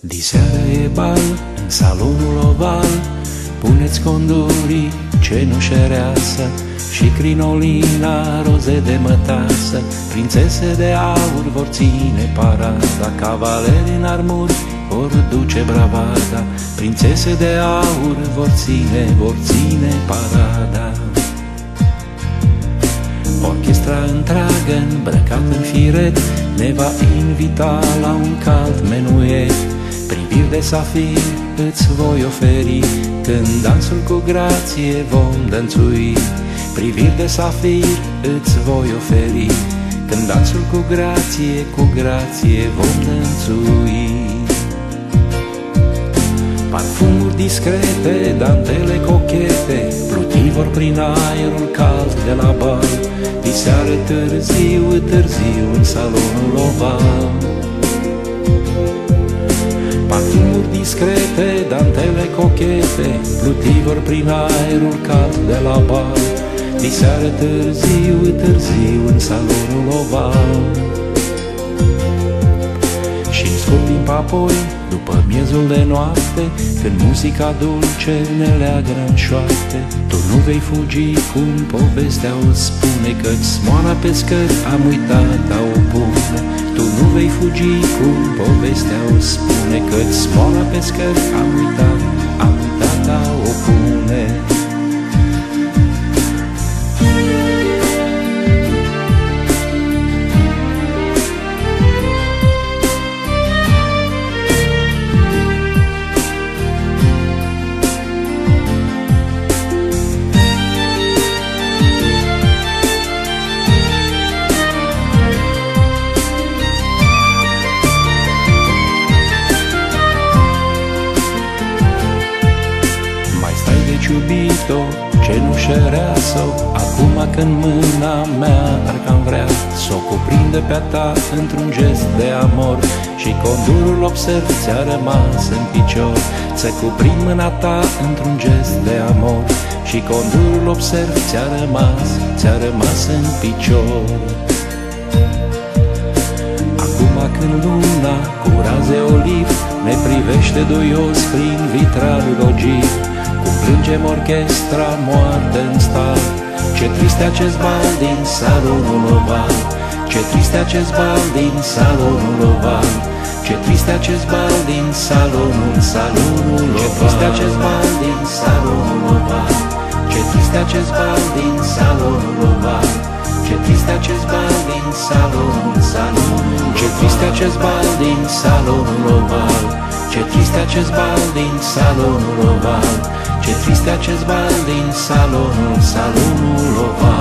Diseară e bal în salonul oval, puneți condurii cenușereasă și crinolina roze de mătasă. Prințese de aur vor ține parada, cavaleri în armuri vor duce bravada. Prințese de aur vor ține parada. Orchestra întreagă îmbrăcat în firet ne va invita la un cald menuet. Priviri de safir îți voi oferi, când dansul cu grație vom dănțui. Priviri de safir îți voi oferi, când dansul cu grație vom dănțui. Parfumuri discrete, dantele cochete, plutii vor prin aerul cald de la bal. Diseară târziu în salonul oval. Parfumuri discrete, dantele cochete, plutii vor prin aerul cald de la bal. Diseară târziu în salonul oval. Și-mi scurt timp apoi, după miezul de noapte, când muzica dulce ne leagă în șoapte, tu nu vei fugi cum povestea o spune, căci smoala pe scări am uitat a o pune. Tu nu vei fugi cum povestea o spune, căci smoala pe scări am uitat a o pune. Iubito, cenușereasă, acum când mâna mea ar-cam vrea s-o cuprinde pe-a ta într-un gest de amor, și condurul observ ți-a rămas în picior. Să cuprind mâna ta într-un gest de amor, și condurul observ ți-a rămas în picior. Acum când luna cu raze oliv ne privește duios prin vitralul ogiv, cum plângem orchestra moartă în stal, ce triste acest bal din salonul oval. Ce triste acest bal din salonul oval. Ce triste acest bal din salonul oval. Ce triste acest bal din salonul oval. Ce triste acest bal din salonul oval. Ce triste acest bal din salonul. Ce triste acest bal din salonul oval. Ce triste acest bal din salonul oval. Ce triste acest bal din salonul oval.